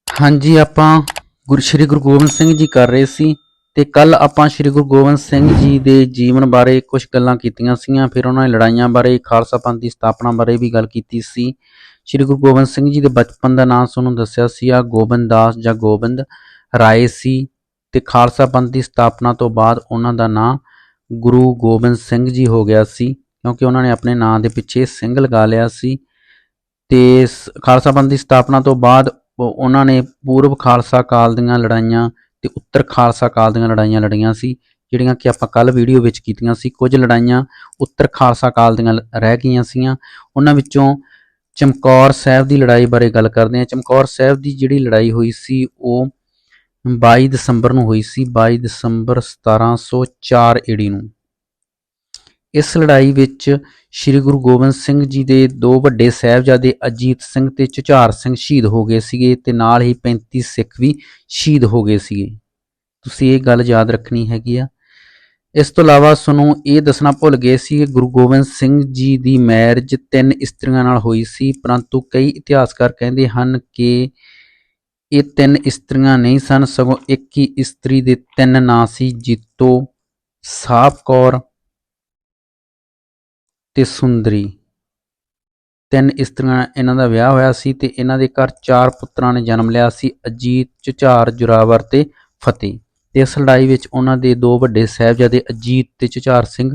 ਹਾਂਜੀ, ਆਪਾਂ ਸ਼੍ਰੀ ਗੁਰੂ ਗੋਬਿੰਦ ਸਿੰਘ ਜੀ ਕਰ ਰਹੇ ਸੀ ਤੇ ਕੱਲ ਆਪਾਂ ਸ਼੍ਰੀ ਗੁਰੂ ਗੋਬਿੰਦ ਸਿੰਘ ਜੀ ਦੇ ਜੀਵਨ ਬਾਰੇ ਕੁਝ ਗੱਲਾਂ ਕੀਤੀਆਂ ਸੀਗੀਆਂ। ਫਿਰ ਉਹਨਾਂ ਦੀ ਲੜਾਈਆਂ ਬਾਰੇ, ਖਾਲਸਾ ਪੰਥ ਦੀ ਸਥਾਪਨਾ ਬਾਰੇ ਵੀ ਗੱਲ ਕੀਤੀ ਸੀ। ਸ਼੍ਰੀ ਗੁਰੂ ਗੋਬਿੰਦ ਸਿੰਘ ਜੀ ਦੇ ਬਚਪਨ ਦਾ ਨਾਮ ਤੁਹਾਨੂੰ ਦੱਸਿਆ ਸੀ ਗੋਬਿੰਦ ਦਾਸ ਜਾਂ ਗੋਬਿੰਦ ਰਾਏ ਸੀ ਤੇ ਖਾਲਸਾ ਪੰਥ ਦੀ ਸਥਾਪਨਾ ਤੋਂ ਬਾਅਦ ਉਹਨਾਂ ਦਾ ਨਾਂ ਗੁਰੂ ਗੋਬਿੰਦ ਸਿੰਘ ਜੀ ਹੋ ਗਿਆ ਸੀ, ਕਿਉਂਕਿ ਉਹਨਾਂ ਨੇ ਆਪਣੇ ਨਾਂ ਦੇ ਪਿੱਛੇ ਸਿੰਘ ਲਗਾ ਲਿਆ ਸੀ। ਤੇ ਖਾਲਸਾ ਪੰਥ ਦੀ ਸਥਾਪਨਾ ਤੋਂ ਬਾਅਦ ਉਹਨਾਂ ਨੇ ਪੂਰਬ ਖਾਲਸਾ ਕਾਲ ਦੀਆਂ ਲੜਾਈਆਂ ਤੇ ਉੱਤਰ ਖਾਲਸਾ ਕਾਲ ਦੀਆਂ ਲੜਾਈਆਂ ਲੜੀਆਂ ਸੀ, ਜਿਹੜੀਆਂ ਕਿ ਆਪਾਂ ਕੱਲ ਵੀਡੀਓ ਵਿੱਚ ਕੀਤੀਆਂ ਸੀ। ਕੁਝ ਲੜਾਈਆਂ ਉੱਤਰ ਖਾਲਸਾ ਕਾਲ ਦੀਆਂ ਰਹਿ ਗਈਆਂ ਸੀਗੀਆਂ। ਉਹਨਾਂ ਵਿੱਚੋਂ ਚਮਕੌਰ ਸਾਹਿਬ ਦੀ ਲੜਾਈ ਬਾਰੇ ਗੱਲ ਕਰਦੇ ਹਾਂ। ਚਮਕੌਰ ਸਾਹਿਬ ਦੀ ਜਿਹੜੀ ਲੜਾਈ ਹੋਈ ਸੀ ਉਹ 22 ਦਸੰਬਰ ਨੂੰ ਹੋਈ ਸੀ, 22 ਦਸੰਬਰ 1704 ਈੜੀ ਨੂੰ। ਇਸ ਲੜਾਈ ਵਿੱਚ ਸ਼੍ਰੀ ਗੁਰੂ ਗੋਬਿੰਦ ਸਿੰਘ ਜੀ ਦੇ ਦੋ ਵੱਡੇ ਸਾਹਿਬਜ਼ਾਦੇ ਅਜੀਤ ਸਿੰਘ ਤੇ ਝੁਝਾਰ ਸਿੰਘ ਸ਼ਹੀਦ ਹੋ ਗਏ ਸੀਗੇ ਤੇ ਨਾਲ ਹੀ 35 ਸਿੱਖ ਵੀ ਸ਼ਹੀਦ ਹੋ ਗਏ ਸੀਗੇ। ਤੁਸੀਂ ਇਹ ਗੱਲ ਯਾਦ ਰੱਖਣੀ ਹੈਗੀ ਆ। ਇਸ ਤੋਂ ਇਲਾਵਾ ਤੁਹਾਨੂੰ ਇਹ ਦੱਸਣਾ ਭੁੱਲ ਗਏ ਸੀ ਕਿ ਗੁਰੂ ਗੋਬਿੰਦ ਸਿੰਘ ਜੀ ਦੀ ਮੈਰਿਜ 3 ਇਸਤਰੀਆਂ ਨਾਲ ਹੋਈ ਸੀ, ਪਰੰਤੂ ਕਈ ਇਤਿਹਾਸਕਾਰ ਕਹਿੰਦੇ ਹਨ ਕਿ ਇਹ 3 ਇਸਤਰੀਆਂ ਨਹੀਂ ਸਨ, ਸਗੋਂ ਇੱਕ ਹੀ ਇਸਤਰੀ ਦੇ 3 ਨਾਂ ਸੀ, ਜੀਤੋ, ਸਾਹਿਬ ਕੌਰ ਤੇ ਸੁੰਦਰੀ। 3 ਇਸਤਰੀਆਂ ਇਹਨਾਂ ਦਾ ਵਿਆਹ ਹੋਇਆ ਸੀ ਤੇ ਇਹਨਾਂ ਦੇ ਘਰ 4 ਪੁੱਤਰਾਂ ਨੇ ਜਨਮ ਲਿਆ ਸੀ, ਅਜੀਤ, ਝੁਝਾਰ, ਜੋਰਾਵਰ ਤੇ ਫਤਿਹ। ਤੇ ਇਸ ਲੜਾਈ ਵਿੱਚ ਉਹਨਾਂ ਦੇ ਦੋ ਵੱਡੇ ਸਾਹਿਬਜ਼ਾਦੇ ਅਜੀਤ ਤੇ ਝੁਝਾਰ ਸਿੰਘ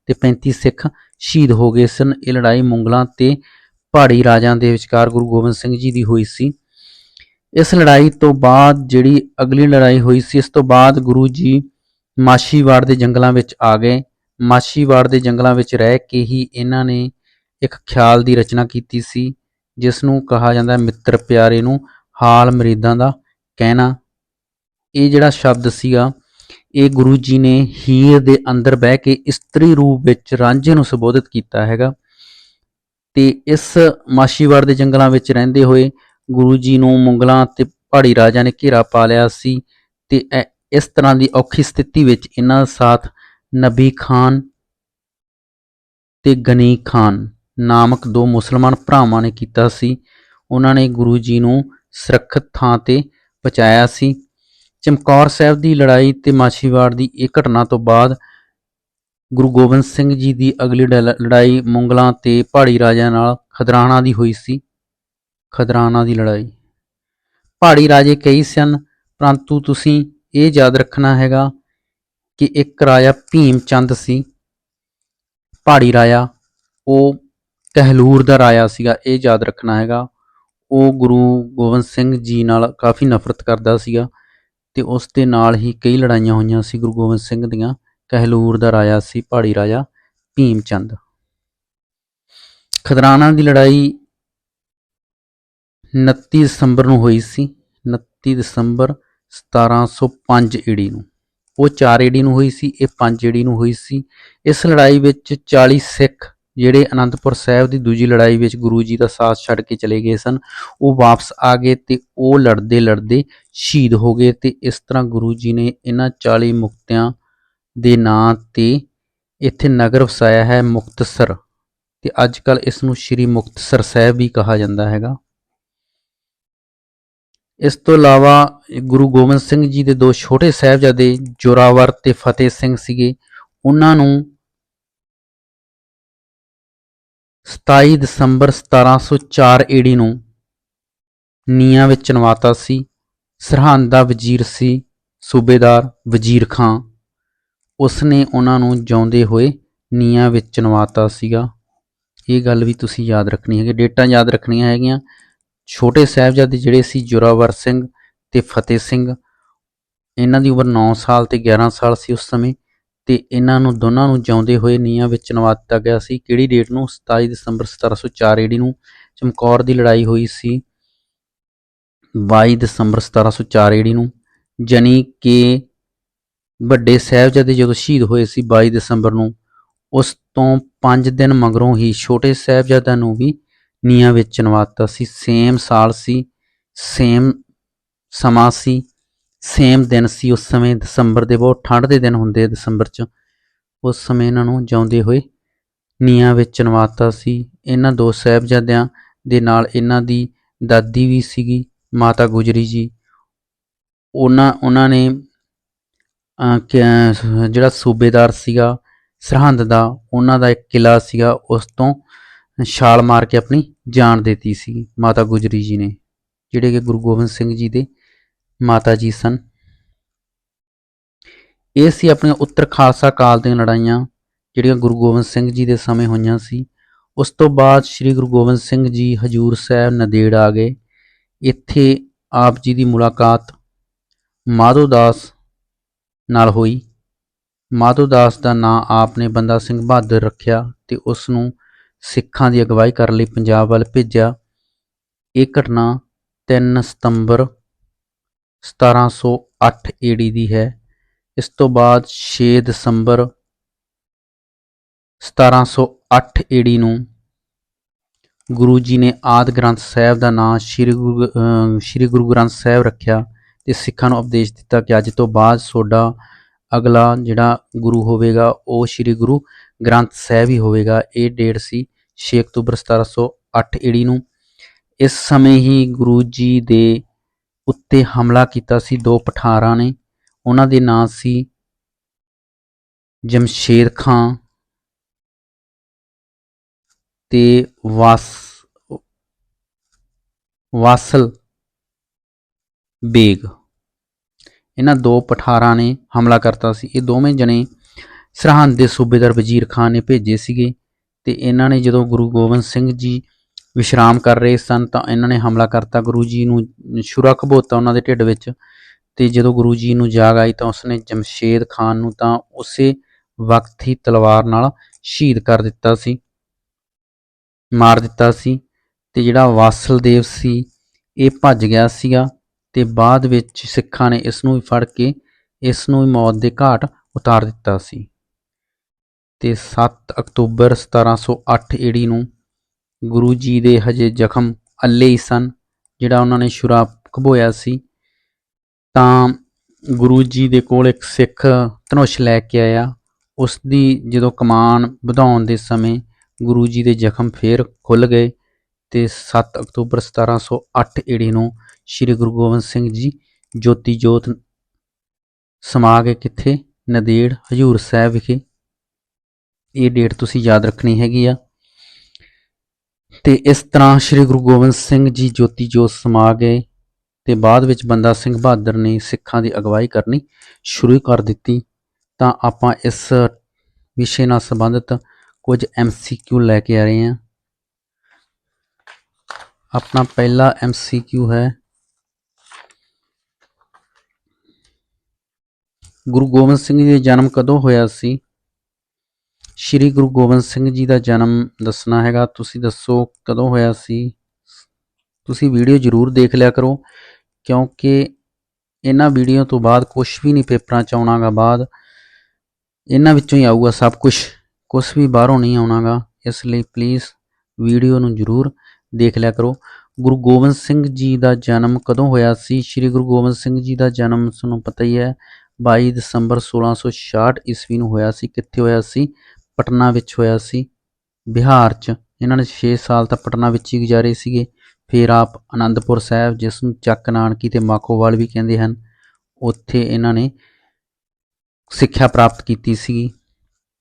ਤੇ 35 ਸਿੱਖ ਸ਼ਹੀਦ ਹੋ ਗਏ ਸਨ। ਇਹ ਲੜਾਈ ਮੁਗਲਾਂ ਤੇ ਪਹਾੜੀ ਰਾਜਿਆਂ ਦੇ ਵਿਚਕਾਰ ਗੁਰੂ ਗੋਬਿੰਦ ਸਿੰਘ ਜੀ ਦੀ ਹੋਈ ਸੀ। ਇਸ ਲੜਾਈ ਤੋਂ ਬਾਅਦ ਜਿਹੜੀ ਅਗਲੀ ਲੜਾਈ ਹੋਈ ਸੀ, ਇਸ ਤੋਂ ਬਾਅਦ ਗੁਰੂ ਜੀ ਮਾਛੀਵਾੜ ਦੇ ਜੰਗਲਾਂ ਵਿੱਚ ਆ ਗਏ। ਮਾਛੀਵਾੜ ਦੇ ਜੰਗਲਾਂ ਵਿੱਚ ਰਹਿ ਕੇ ਹੀ ਇਹਨਾਂ ਨੇ ਇੱਕ ਖਿਆਲ ਦੀ ਰਚਨਾ ਕੀਤੀ ਸੀ, ਜਿਸ ਨੂੰ ਕਿਹਾ ਜਾਂਦਾ ਮਿੱਤਰ ਪਿਆਰੇ ਨੂੰ ਹਾਲ ਮਰੀਦਾਂ ਦਾ ਕਹਿਣਾ। ਇਹ ਜਿਹੜਾ ਸ਼ਬਦ ਸੀਗਾ ਇਹ ਗੁਰੂ ਜੀ ਨੇ ਹੀਰ ਦੇ ਅੰਦਰ ਬਹਿ ਕੇ ਇਸਤਰੀ ਰੂਪ ਵਿੱਚ ਰਾਂਝੇ ਨੂੰ ਸੰਬੋਧਿਤ ਕੀਤਾ ਹੈਗਾ। ਤੇ ਇਸ ਮਾਛੀਵਾੜ ਦੇ ਜੰਗਲਾਂ ਵਿੱਚ ਰਹਿੰਦੇ ਹੋਏ ਗੁਰੂ ਜੀ ਨੂੰ ਮੁਗਲਾਂ ਤੇ ਪਹਾੜੀ ਰਾਜਿਆਂ ਨੇ ਘੇਰਾ ਪਾ ਲਿਆ ਸੀ ਤੇ ਇਸ ਤਰ੍ਹਾਂ ਦੀ ਔਖੀ ਸਥਿਤੀ ਵਿੱਚ ਇਹਨਾਂ ਦਾ ਸਾਥ ਨਬੀ ਖਾਨ ਤੇ ਗਨੀ ਖਾਨ ਨਾਮਕ 2 ਮੁਸਲਮਾਨ ਭਰਾਵਾਂ ਨੇ ਕੀਤਾ ਸੀ। ਉਹਨਾਂ ਨੇ ਗੁਰੂ ਜੀ ਨੂੰ ਸੁਰੱਖਿਅਤ ਥਾਂ ਤੇ ਪਹੁੰਚਾਇਆ ਸੀ। ਚਮਕੌਰ ਸਾਹਿਬ ਦੀ ਲੜਾਈ ਤੇ ਮਾਛੀਵਾੜ ਦੀ ਇਹ ਘਟਨਾ ਤੋਂ ਬਾਅਦ ਗੁਰੂ ਗੋਬਿੰਦ ਸਿੰਘ ਜੀ ਦੀ ਅਗਲੀ ਲੜਾਈ ਮੁਗਲਾਂ ਤੇ ਪਹਾੜੀ ਰਾਜਿਆਂ ਨਾਲ ਖਦਰਾਣਾ ਦੀ ਹੋਈ ਸੀ। ਖਦਰਾਣਾ ਦੀ ਲੜਾਈ। ਪਹਾੜੀ ਰਾਜੇ ਕਈ ਸਨ, ਪਰੰਤੂ ਤੁਸੀਂ ਇਹ ਯਾਦ ਰੱਖਣਾ ਹੈਗਾ ਕਿ ਇੱਕ ਰਾਜਾ ਭੀਮ ਚੰਦ ਸੀ ਪਹਾੜੀ ਰਾਜਾ, ਉਹ ਕਹਿਲੂਰ ਦਾ ਰਾਜਾ ਸੀਗਾ, ਇਹ ਯਾਦ ਰੱਖਣਾ ਹੈਗਾ। ਉਹ ਗੁਰੂ ਗੋਬਿੰਦ ਸਿੰਘ ਜੀ ਨਾਲ ਕਾਫੀ ਨਫ਼ਰਤ ਕਰਦਾ ਸੀਗਾ ਤੇ ਉਸ ਦੇ ਨਾਲ ਹੀ ਕਈ ਲੜਾਈਆਂ ਹੋਈਆਂ ਸੀ ਗੁਰੂ ਗੋਬਿੰਦ ਸਿੰਘ ਦੀਆਂ। ਕਹਿਲੂਰ ਦਾ ਰਾਜਾ ਸੀ ਪਹਾੜੀ ਰਾਜਾ ਭੀਮ ਚੰਦ। ਖਦਰਾਣਾ ਦੀ ਲੜਾਈ 29 ਦਸੰਬਰ ਨੂੰ ਹੋਈ ਸੀ, 29 ਦਸੰਬਰ 1705 ਈੜੀ ਨੂੰ। ਉਹ 4 ਈੜੀ ਨੂੰ ਹੋਈ ਸੀ, ਇਹ 5 ਈੜੀ ਨੂੰ ਹੋਈ ਸੀ। ਇਸ ਲੜਾਈ ਵਿੱਚ 40 ਸਿੱਖ ਜਿਹੜੇ ਅਨੰਦਪੁਰ ਸਾਹਿਬ ਦੀ ਦੂਜੀ ਲੜਾਈ ਵਿੱਚ ਗੁਰੂ ਜੀ ਦਾ ਸਾਥ ਛੱਡ ਕੇ ਚਲੇ ਗਏ ਸਨ, ਉਹ ਵਾਪਸ ਆ ਗਏ ਤੇ ਉਹ ਲੜਦੇ ਲੜਦੇ ਸ਼ਹੀਦ ਹੋ ਗਏ। ਤੇ ਇਸ ਤਰ੍ਹਾਂ ਗੁਰੂ ਜੀ ਨੇ ਇਹਨਾਂ 40 ਮੁਕਤਿਆਂ ਦੇ ਨਾਂ ਤੇ ਇੱਥੇ ਨਗਰ ਵਸਾਇਆ ਹੈ ਮੁਕਤਸਰ, ਤੇ ਅੱਜ ਕੱਲ੍ਹ ਇਸ ਨੂੰ ਸ਼੍ਰੀ ਮੁਕਤਸਰ ਸਾਹਿਬ ਵੀ ਕਿਹਾ ਜਾਂਦਾ ਹੈਗਾ। ਇਸ ਤੋਂ ਇਲਾਵਾ ਗੁਰੂ ਗੋਬਿੰਦ ਸਿੰਘ ਜੀ ਦੇ 2 ਛੋਟੇ ਸਾਹਿਬਜ਼ਾਦੇ ਜੋਰਾਵਰ ਤੇ ਫਤਿਹ ਸਿੰਘ ਸੀਗੇ। ਉਹਨਾਂ ਨੂੰ 27 ਦਸੰਬਰ 1704 ਈੜੀ ਨੂੰ ਨੀਹਾਂ ਵਿੱਚ ਚਿਣਵਾਤਾ ਸੀ। ਸਰਹੰਦ ਦਾ ਵਜ਼ੀਰ ਸੀ ਸੂਬੇਦਾਰ ਵਜ਼ੀਰ ਖਾਂ, ਉਸਨੇ ਉਹਨਾਂ ਨੂੰ ਜਿਉਂਦੇ ਹੋਏ ਨੀਹਾਂ ਵਿੱਚ ਚਿਣਵਾਤਾ ਸੀਗਾ। ਇਹ ਗੱਲ ਵੀ ਤੁਸੀਂ ਯਾਦ ਰੱਖਣੀ ਹੈਗੀ, ਡੇਟਾਂ ਯਾਦ ਰੱਖਣੀਆਂ ਹੈਗੀਆਂ। ਛੋਟੇ ਸਾਹਿਬਜ਼ਾਦੇ ਜਿਹੜੇ ਸੀ ਜੋਰਾਵਰ ਸਿੰਘ ਤੇ ਫਤਿਹ ਸਿੰਘ, ਇਹਨਾਂ ਦੀ ਉਮਰ 9 ਸਾਲ ਤੇ 11 ਸਾਲ ਸੀ ਉਸ ਸਮੇਂ, ਤੇ ਇਹਨਾਂ ਨੂੰ ਦੋਨਾਂ ਨੂੰ ਜਿਉਂਦੇ ਹੋਏ ਨੀਹਾਂ ਵਿੱਚ ਚਿਣਵਾ ਦਿੱਤਾ ਗਿਆ ਸੀ। ਕਿਹੜੀ ਡੇਟ ਨੂੰ? 27 ਦਸੰਬਰ 1704 ਈੜੀ ਨੂੰ। ਚਮਕੌਰ ਦੀ ਲੜਾਈ ਹੋਈ ਸੀ 22 ਦਸੰਬਰ 1704 ਈੜੀ ਨੂੰ, ਜਾਣੀ ਕਿ ਵੱਡੇ ਸਾਹਿਬਜ਼ਾਦੇ ਜਦੋਂ ਸ਼ਹੀਦ ਹੋਏ ਸੀ 22 ਦਸੰਬਰ ਨੂੰ, ਉਸ ਤੋਂ 5 ਦਿਨ ਮਗਰੋਂ ਹੀ ਛੋਟੇ ਸਾਹਿਬਜ਼ਾਦਿਆਂ ਨੂੰ ਵੀ ਨੀਹਾਂ ਵਿੱਚ ਚਿਣਵਾ ਦਿੱਤਾ ਸੀ। ਸੇਮ ਸਾਲ ਸੀ, ਸੇਮ ਸਮਾਂ ਸੀ, ਸੇਮ ਦਿਨ ਸੀ। ਉਸ ਸਮੇਂ ਦਸੰਬਰ ਦੇ ਬਹੁਤ ਠੰਡ ਦੇ ਦਿਨ ਹੁੰਦੇ ਦਸੰਬਰ 'ਚ, ਉਸ ਸਮੇਂ ਇਹਨਾਂ ਨੂੰ ਜਿਉਂਦੇ ਹੋਏ ਨੀਹਾਂ ਵਿੱਚ ਚਿਣਵਾ ਦਿੱਤਾ ਸੀ। ਇਹਨਾਂ 2 ਸਾਹਿਬਜ਼ਾਦਿਆਂ ਦੇ ਨਾਲ ਇਹਨਾਂ ਦੀ ਦਾਦੀ ਵੀ ਸੀਗੀ ਮਾਤਾ ਗੁਜਰੀ ਜੀ। ਉਹਨਾਂ ਨੇ ਜਿਹੜਾ ਸੂਬੇਦਾਰ ਸੀਗਾ ਸਰਹੰਦ ਦਾ, ਉਹਨਾਂ ਦਾ ਇੱਕ ਕਿਲ੍ਹਾ ਸੀਗਾ, ਉਸ ਤੋਂ ਛਾਲ ਮਾਰ ਕੇ ਆਪਣੀ ਜਾਨ ਦਿੱਤੀ ਸੀ ਮਾਤਾ ਗੁਜਰੀ ਜੀ ਨੇ, ਜਿਹੜੇ ਕਿ ਗੁਰੂ ਗੋਬਿੰਦ ਸਿੰਘ ਜੀ ਦੇ ਮਾਤਾ ਜੀ ਸਨ। ਇਹ ਸੀ ਆਪਣੀਆਂ ਉੱਤਰ ਖਾਲਸਾ ਕਾਲ ਦੀਆਂ ਲੜਾਈਆਂ ਜਿਹੜੀਆਂ ਗੁਰੂ ਗੋਬਿੰਦ ਸਿੰਘ ਜੀ ਦੇ ਸਮੇਂ ਹੋਈਆਂ ਸੀ। ਉਸ ਤੋਂ ਬਾਅਦ ਸ੍ਰੀ ਗੁਰੂ ਗੋਬਿੰਦ ਸਿੰਘ ਜੀ ਹਜੂਰ ਸਾਹਿਬ ਨੰਦੇੜ ਆ ਗਏ। ਇੱਥੇ ਆਪ ਜੀ ਦੀ ਮੁਲਾਕਾਤ ਮਾਧੋ ਦਾਸ ਨਾਲ ਹੋਈ। ਮਾਧੋ ਦਾਸ ਦਾ ਨਾਂ ਆਪ ਨੇ ਬੰਦਾ ਸਿੰਘ ਬਹਾਦਰ ਰੱਖਿਆ ਤੇ ਉਸ ਨੂੰ ਸਿੱਖਾਂ ਦੀ ਅਗਵਾਈ ਕਰਨ ਲਈ ਪੰਜਾਬ ਵੱਲ ਭੇਜਿਆ। ਇਹ ਘਟਨਾ 3 ਸਤੰਬਰ 1708 ਈੜੀ ਦੀ ਹੈ। ਇਸ ਤੋਂ ਬਾਅਦ 6 ਦਸੰਬਰ 1708 ਈੜੀ ਨੂੰ ਗੁਰੂ ਜੀ ਨੇ ਆਦਿ ਗ੍ਰੰਥ ਸਾਹਿਬ ਦਾ ਨਾਂ ਸ਼੍ਰੀ ਗੁਰੂ ਗ੍ਰੰਥ ਸਾਹਿਬ ਰੱਖਿਆ ਤੇ ਸਿੱਖਾਂ ਨੂੰ ਉਪਦੇਸ਼ ਦਿੱਤਾ ਕਿ ਅੱਜ ਤੋਂ ਬਾਅਦ ਤੁਹਾਡਾ ਅਗਲਾ ਜਿਹੜਾ ਗੁਰੂ ਹੋਵੇਗਾ ਉਹ ਸ਼੍ਰੀ ਗੁਰੂ ਗ੍ਰੰਥ ਸਾਹਿਬ ਹੀ ਹੋਵੇਗਾ। ਇਹ ਡੇਟ ਸੀ 6 ਅਕਤੂਬਰ 1708 ਈੜੀ ਨੂੰ। ਇਸ ਸਮੇਂ ਹੀ ਗੁਰੂ ਜੀ ਦੇ ਉੱਤੇ ਹਮਲਾ ਕੀਤਾ ਸੀ ਦੋ ਪਠਾਰਾਂ ਨੇ। ਉਹਨਾਂ ਦੇ ਨਾਂ ਸੀ ਜਮਸ਼ੇਦ ਖਾਂ ਤੇ ਵਾਸਲ ਬੇਗ। ਇਹਨਾਂ ਦੋ ਪਠਾਰਾਂ ਨੇ ਹਮਲਾ ਕਰਤਾ ਸੀ। ਇਹ ਦੋਵੇਂ ਜਣੇ ਸਰਹੰਦ ਦੇ ਸੂਬੇਦਾਰ ਵਜ਼ੀਰ ਖਾਨ ਨੇ ਭੇਜੇ ਸੀਗੇ ਤੇ ਇਹਨਾਂ ਨੇ ਜਦੋਂ ਗੁਰੂ ਗੋਬਿੰਦ ਸਿੰਘ ਜੀ ਵਿਸ਼ਰਾਮ ਕਰ ਰਹੇ ਸਨ ਤਾਂ ਇਹਨਾਂ ਨੇ ਹਮਲਾ ਕਰਤਾ। ਗੁਰੂ ਜੀ ਨੂੰ ਛੁਰਾ ਘਬੋਤਾ ਉਹਨਾਂ ਦੇ ਢਿੱਡ ਵਿੱਚ ਤੇ ਜਦੋਂ ਗੁਰੂ ਜੀ ਨੂੰ ਜਾਗ ਆਈ ਤਾਂ ਉਸਨੇ ਜਮਸ਼ੇਦ ਖਾਨ ਨੂੰ ਤਾਂ ਉਸੇ ਵਕਤ ਹੀ ਤਲਵਾਰ ਨਾਲ ਸ਼ਹੀਦ ਕਰ ਦਿੱਤਾ ਸੀ, ਮਾਰ ਦਿੱਤਾ ਸੀ। ਤੇ ਜਿਹੜਾ ਵਾਸਲ ਦੇਵ ਸੀ ਇਹ ਭੱਜ ਗਿਆ ਸੀਗਾ ਤੇ ਬਾਅਦ ਵਿੱਚ ਸਿੱਖਾਂ ਨੇ ਇਸ ਨੂੰ ਵੀ ਫੜ ਕੇ ਇਸ ਨੂੰ ਵੀ ਮੌਤ ਦੇ ਘਾਟ ਉਤਾਰ ਦਿੱਤਾ ਸੀ। ਤੇ 7 ਅਕਤੂਬਰ 1708 ਈੜੀ ਨੂੰ ਗੁਰੂ ਜੀ ਦੇ ਹਜੇ ਜ਼ਖਮ ਅੱਲੇ ਹੀ ਸਨ, ਜਿਹੜਾ ਉਹਨਾਂ ਨੇ ਛੁਰਾ ਘਬੋਇਆ ਸੀ, ਤਾਂ ਗੁਰੂ ਜੀ ਦੇ ਕੋਲ ਇੱਕ ਸਿੱਖ ਧਨੁਸ਼ ਲੈ ਕੇ ਆਇਆ। ਉਸ ਦੀ ਜਦੋਂ ਕਮਾਨ ਵਧਾਉਣ ਦੇ ਸਮੇਂ ਗੁਰੂ ਜੀ ਦੇ ਜ਼ਖਮ ਫੇਰ ਖੁੱਲ੍ਹ ਗਏ ਤੇ 7 ਅਕਤੂਬਰ 1708 ਈੜੀ ਨੂੰ ਸ਼੍ਰੀ ਗੁਰੂ ਗੋਬਿੰਦ ਸਿੰਘ ਜੀ ਜੋਤੀ ਜੋਤ ਸਮਾ ਗਏ। ਕਿੱਥੇ? ਨੰਦੇੜ ਹਜੂਰ ਸਾਹਿਬ ਵਿਖੇ। ਇਹ ਡੇਟ ਤੁਸੀਂ ਯਾਦ ਰੱਖਣੀ ਹੈਗੀ ਆ। ਤੇ ਇਸ ਤਰ੍ਹਾਂ ਸ਼੍ਰੀ ਗੁਰੂ ਗੋਬਿੰਦ ਸਿੰਘ ਜੀ ਜੋਤੀ ਜੋਤ ਸਮਾ ਗਏ ਤੇ ਬਾਅਦ ਵਿੱਚ ਬੰਦਾ ਸਿੰਘ ਬਹਾਦਰ ਨੇ ਸਿੱਖਾਂ ਦੀ ਅਗਵਾਈ ਕਰਨੀ ਸ਼ੁਰੂ ਕਰ ਦਿੱਤੀ। ਤਾਂ ਆਪਾਂ ਇਸ ਵਿਸ਼ੇ ਨਾਲ ਸੰਬੰਧਿਤ ਕੁਝ MCQ ਲੈ ਕੇ ਆ ਰਹੇ ਹਾਂ। ਆਪਣਾ ਪਹਿਲਾ MCQ ਹੈ, ਗੁਰੂ ਗੋਬਿੰਦ ਸਿੰਘ ਜੀ ਦਾ ਜਨਮ ਕਦੋਂ ਹੋਇਆ ਸੀ? ਸ਼੍ਰੀ ਗੁਰੂ ਗੋਬਿੰਦ ਸਿੰਘ ਜੀ ਦਾ ਜਨਮ ਦੱਸਣਾ ਹੈਗਾ। ਤੁਸੀਂ ਦੱਸੋ ਕਦੋਂ ਹੋਇਆ ਸੀ? ਤੁਸੀਂ ਵੀਡੀਓ ਜ਼ਰੂਰ ਦੇਖ ਲਿਆ ਕਰੋ ਕਿਉਂਕਿ ਇਹਨਾਂ ਵੀਡੀਓ ਤੋਂ ਬਾਅਦ ਕੁਝ ਵੀ ਨਹੀਂ ਪੇਪਰਾਂ 'ਚ ਆਉਣਾ ਗਾ। ਬਾਅਦ ਇਹਨਾਂ ਵਿੱਚੋਂ ਹੀ ਆਊਗਾ ਸਭ ਕੁਝ ਵੀ ਬਾਹਰੋਂ ਨਹੀਂ ਆਉਣਾ ਗਾ। ਇਸ ਲਈ ਪਲੀਜ਼ ਵੀਡੀਓ ਨੂੰ ਜ਼ਰੂਰ ਦੇਖ ਲਿਆ ਕਰੋ। ਗੁਰੂ ਗੋਬਿੰਦ ਸਿੰਘ ਜੀ ਦਾ ਜਨਮ ਕਦੋਂ ਹੋਇਆ ਸੀ? ਸ਼੍ਰੀ ਗੁਰੂ ਗੋਬਿੰਦ ਸਿੰਘ ਜੀ ਦਾ ਜਨਮ ਤੁਹਾਨੂੰ ਪਤਾ ਹੀ ਹੈ 22 ਦਸੰਬਰ 1666 ਈਸਵੀ ਨੂੰ ਹੋਇਆ ਸੀ। ਕਿੱਥੇ ਹੋਇਆ ਸੀ? ਪਟਨਾ ਵਿੱਚ ਹੋਇਆ ਸੀ, ਬਿਹਾਰ 'ਚ। ਇਹਨਾਂ ਨੇ 6 ਸਾਲ ਤਾਂ ਪਟਨਾ ਵਿੱਚ ਹੀ ਗੁਜ਼ਾਰੇ ਸੀਗੇ। ਫਿਰ ਆਪ ਅਨੰਦਪੁਰ ਸਾਹਿਬ, ਜਿਸ ਨੂੰ ਚੱਕ ਨਾਨਕੀ ਤੇ ਮਾਖੋਵਾਲ ਵੀ ਕਹਿੰਦੇ ਹਨ, ਉੱਥੇ ਇਹਨਾਂ ਨੇ ਸਿੱਖਿਆ ਪ੍ਰਾਪਤ ਕੀਤੀ ਸੀ।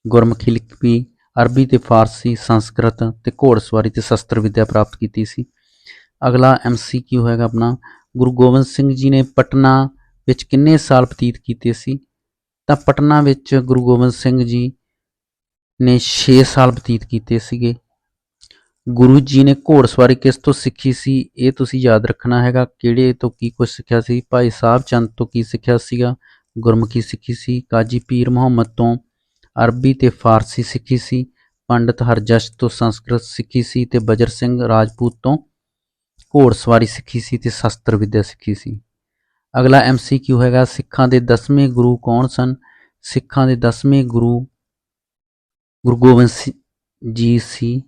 ਗੁਰਮੁਖੀ ਲਿਪੀ, ਅਰਬੀ ਤੇ ਫਾਰਸੀ, ਸੰਸਕ੍ਰਿਤ ਤੇ ਘੋੜਸਵਾਰੀ ਤੇ ਸ਼ਸਤਰ ਵਿੱਦਿਆ ਪ੍ਰਾਪਤ ਕੀਤੀ ਸੀ। ਅਗਲਾ MCQ ਹੈਗਾ ਆਪਣਾ, ਗੁਰੂ ਗੋਬਿੰਦ ਸਿੰਘ ਜੀ ਨੇ ਪਟਨਾ ਵਿੱਚ ਕਿੰਨੇ ਸਾਲ ਬਤੀਤ ਕੀਤੇ ਸੀ? ਤਾਂ ਪਟਨਾ ਵਿੱਚ ਗੁਰੂ ਗੋਬਿੰਦ ਸਿੰਘ ਜੀ ਨੇ 6 ਸਾਲ ਬਤੀਤ ਕੀਤੇ ਸੀਗੇ। ਗੁਰੂ ਜੀ ਨੇ ਘੋੜਸਵਾਰੀ ਕਿਸ ਤੋਂ ਸਿੱਖੀ ਸੀ? ਇਹ ਤੁਸੀਂ ਯਾਦ ਰੱਖਣਾ ਹੈਗਾ। ਕਿਹੜੇ ਤੋਂ ਕੀ ਕੁਝ ਸਿੱਖਿਆ ਸੀ? ਭਾਈ ਸਾਹਿਬ ਚੰਦ ਤੋਂ ਕੀ ਸਿੱਖਿਆ ਸੀਗਾ? ਗੁਰਮੁਖੀ ਸਿੱਖੀ ਸੀ। ਕਾਜੀ ਪੀਰ ਮੁਹੰਮਦ ਤੋਂ ਅਰਬੀ ਤੇ ਫਾਰਸੀ ਸਿੱਖੀ ਸੀ। ਪੰਡਿਤ ਹਰਜਸ ਤੋਂ ਸੰਸਕ੍ਰਿਤ ਸਿੱਖੀ ਸੀ ਤੇ ਬਜਰ ਸਿੰਘ ਰਾਜਪੂਤ ਤੋਂ ਘੋੜਸਵਾਰੀ ਸਿੱਖੀ ਸੀ ਤੇ ਸ਼ਸਤਰ ਵਿੱਦਿਆ ਸਿੱਖੀ ਸੀ। ਅਗਲਾ MCQ ਹੈਗਾ, ਸਿੱਖਾਂ ਦੇ 10ਵੇਂ ਗੁਰੂ ਕੌਣ ਸਨ? ਸਿੱਖਾਂ ਦੇ 10ਵੇਂ ਗੁਰੂ ਗੁਰੂ ਗੋਬਿੰਦ ਜੀ ਸੀ।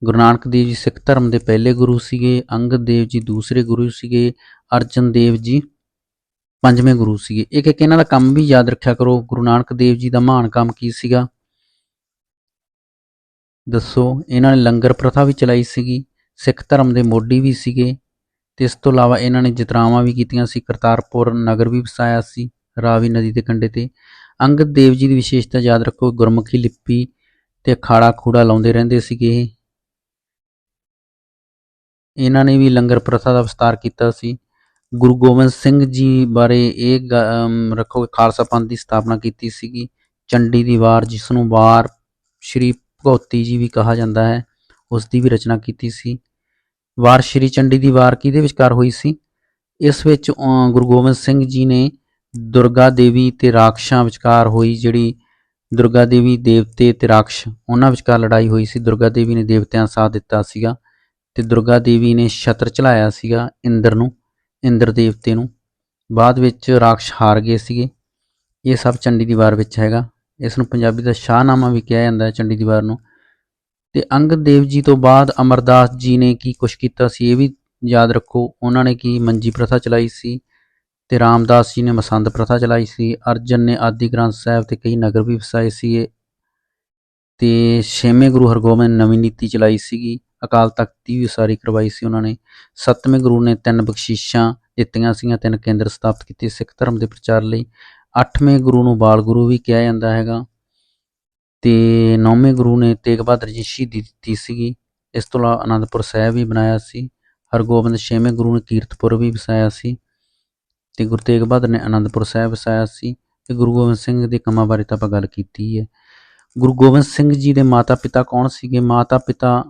ਗੁਰੂ ਨਾਨਕ ਦੇਵ ਜੀ ਸਿੱਖ ਧਰਮ ਦੇ ਪਹਿਲੇ ਗੁਰੂ ਸੀਗੇ। ਅੰਗਦ ਦੇਵ ਜੀ ਦੂਸਰੇ ਗੁਰੂ ਸੀਗੇ। ਅਰਜਨ ਦੇਵ ਜੀ 5ਵੇਂ ਗੁਰੂ ਸੀਗੇ। ਇੱਕ ਇੱਕ ਇਹਨਾਂ ਦਾ ਕੰਮ ਵੀ ਯਾਦ ਰੱਖਿਆ ਕਰੋ। ਗੁਰੂ ਨਾਨਕ ਦੇਵ ਜੀ ਦਾ ਮਹਾਨ ਕੰਮ ਕੀ ਸੀਗਾ? ਦੱਸੋ। ਇਹਨਾਂ ਨੇ ਲੰਗਰ ਪ੍ਰਥਾ ਵੀ ਚਲਾਈ ਸੀਗੀ। ਸਿੱਖ ਧਰਮ ਦੇ ਮੋਢੀ ਵੀ ਸੀਗੇ ਤੇ ਇਸ ਤੋਂ ਇਲਾਵਾ ਇਹਨਾਂ ਨੇ ਜਤਰਾਵਾਂ ਵੀ ਕੀਤੀਆਂ ਸੀ, ਕਰਤਾਰਪੁਰ ਨਗਰ ਵੀ ਵਸਾਇਆ ਸੀ ਰਾਵੀ ਨਦੀ ਦੇ ਕੰਢੇ ਤੇ। ਅੰਗਦ ਦੇਵ ਜੀ ਦੀ ਵਿਸ਼ੇਸ਼ਤਾ ਯਾਦ ਰੱਖੋ, ਗੁਰਮੁਖੀ ਲਿਪੀ ਤੇ ਅਖਾੜਾ ਖੂੜਾ ਲਾਉਂਦੇ ਰਹਿੰਦੇ ਸੀਗੇ। ਇਹਨਾਂ ਨੇ ਵੀ ਲੰਗਰ ਪ੍ਰਥਾ ਦਾ ਵਿਸਤਾਰ ਕੀਤਾ ਸੀ। ਗੁਰੂ ਗੋਬਿੰਦ ਸਿੰਘ ਜੀ ਬਾਰੇ ਇਹ ਰੱਖੋ ਕਿ ਖਾਲਸਾ ਪੰਥ ਦੀ ਸਥਾਪਨਾ ਕੀਤੀ ਸੀਗੀ। ਚੰਡੀ ਦੀ ਵਾਰ, ਜਿਸ ਨੂੰ ਵਾਰ ਸ਼੍ਰੀ ਭਗਉਤੀ ਜੀ ਵੀ ਕਿਹਾ ਜਾਂਦਾ ਹੈ, ਉਸ ਦੀ ਵੀ ਰਚਨਾ ਕੀਤੀ ਸੀ। ਵਾਰ ਸ਼੍ਰੀ ਚੰਡੀ ਦੀ ਵਾਰ ਕਿਹਦੇ ਵਿਚਕਾਰ ਹੋਈ ਸੀ? ਇਸ ਵਿੱਚ ਗੁਰੂ ਗੋਬਿੰਦ ਸਿੰਘ ਜੀ ਨੇ ਦੁਰਗਾ ਦੇਵੀ ਤੇ ਰਾਖਸ਼ਾਂ ਵਿਚਕਾਰ ਹੋਈ, ਜਿਹੜੀ ਦੁਰਗਾ ਦੇਵੀ ਦੇਵਤੇ ਤੇ ਰਾਖਸ਼ ਉਹਨਾਂ ਵਿਚਕਾਰ ਲੜਾਈ ਹੋਈ ਸੀ। ਦੁਰਗਾ ਦੇਵੀ ਨੇ ਦੇਵਤਿਆਂ ਸਾਥ ਦਿੱਤਾ ਸੀਗਾ ਤੇ ਦੁਰਗਾ ਦੇਵੀ ਨੇ ਛਤਰ ਚਲਾਇਆ ਸੀਗਾ ਇੰਦਰ ਨੂੰ, ਇੰਦਰ ਦੇਵਤੇ ਨੂੰ। ਬਾਅਦ ਵਿੱਚ ਰਾਖਸ਼ ਹਾਰ ਗਏ ਸੀਗੇ। ਇਹ ਸਭ ਚੰਡੀ ਦੀ ਵਾਰ ਵਿੱਚ ਹੈਗਾ। ਇਸ ਨੂੰ ਪੰਜਾਬੀ ਦਾ ਸ਼ਾਹਨਾਮਾ ਵੀ ਕਿਹਾ ਜਾਂਦਾ ਹੈ, ਚੰਡੀ ਦੀ ਵਾਰ ਨੂੰ। ਤੇ ਅੰਗਦ ਦੇਵ ਜੀ ਤੋਂ ਬਾਅਦ ਅਮਰਦਾਸ ਜੀ ਨੇ ਕੀ ਕੁਛ ਕੀਤਾ ਸੀ, ਇਹ ਵੀ ਯਾਦ ਰੱਖੋ। ਉਹਨਾਂ ਨੇ ਕੀ ਮੰਜੀ ਪ੍ਰਥਾ ਚਲਾਈ ਸੀ ਤੇ ਰਾਮਦਾਸ ਜੀ ਨੇ ਮਸੰਦ ਪ੍ਰਥਾ ਚਲਾਈ ਸੀ। ਅਰਜਨ ਨੇ ਆਦਿ ਗ੍ਰੰਥ ਸਾਹਿਬ ਤੇ ਕਈ ਨਗਰ ਵੀ ਵਸਾਏ ਸੀਗੇ। ਤੇ ਛੇਵੇਂ ਗੁਰੂ ਹਰਗੋਬਿੰਦ ਨੇ ਨਵੀਂ ਨੀਤੀ ਚਲਾਈ ਸੀਗੀ, ਅਕਾਲ ਤਖਤ ਦੀ ਉਸਾਰੀ ਕਰਵਾਈ ਸੀ ਉਹਨਾਂ ਨੇ। ਸੱਤਵੇਂ ਗੁਰੂ ਨੇ 3 ਬਖਸ਼ਿਸ਼ਾਂ ਦਿੱਤੀਆਂ ਸੀਗੀਆਂ, 3 ਕੇਂਦਰ ਸਥਾਪਿਤ ਕੀਤੇ ਸਿੱਖ ਧਰਮ ਦੇ ਪ੍ਰਚਾਰ ਲਈ। 8ਵੇਂ ਗੁਰੂ ਨੂੰ ਬਾਲ ਗੁਰੂ ਵੀ ਕਿਹਾ ਜਾਂਦਾ ਹੈਗਾ। ਤੇ 9ਵੇਂ ਗੁਰੂ ਨੇ ਤੇਗ ਬਹਾਦਰ ਜੀ ਸ਼ਹੀਦੀ ਦਿੱਤੀ ਸੀਗੀ। ਇਸ ਤੋਂ ਇਲਾਵਾ ਅਨੰਦਪੁਰ ਸਾਹਿਬ ਵੀ ਬਣਾਇਆ ਸੀ। ਹਰਗੋਬਿੰਦ 6ਵੇਂ ਗੁਰੂ ਨੇ ਕੀਰਤਪੁਰ ਵੀ ਵਸਾਇਆ ਸੀ ਤੇ ਗੁਰੂ ਤੇਗ ਬਹਾਦਰ ਨੇ ਅਨੰਦਪੁਰ ਸਾਹਿਬ ਵਸਾਇਆ ਸੀ। ਤੇ ਗੁਰੂ ਗੋਬਿੰਦ ਸਿੰਘ ਦੇ ਕੰਮਾਂ ਬਾਰੇ ਤਾਂ ਆਪਾਂ ਗੱਲ ਕੀਤੀ ਹੈ। ਗੁਰੂ ਗੋਬਿੰਦ ਸਿੰਘ ਜੀ ਦੇ ਮਾਤਾ ਪਿਤਾ ਕੌਣ ਸੀਗੇ? ਮਾਤਾ ਪਿਤਾ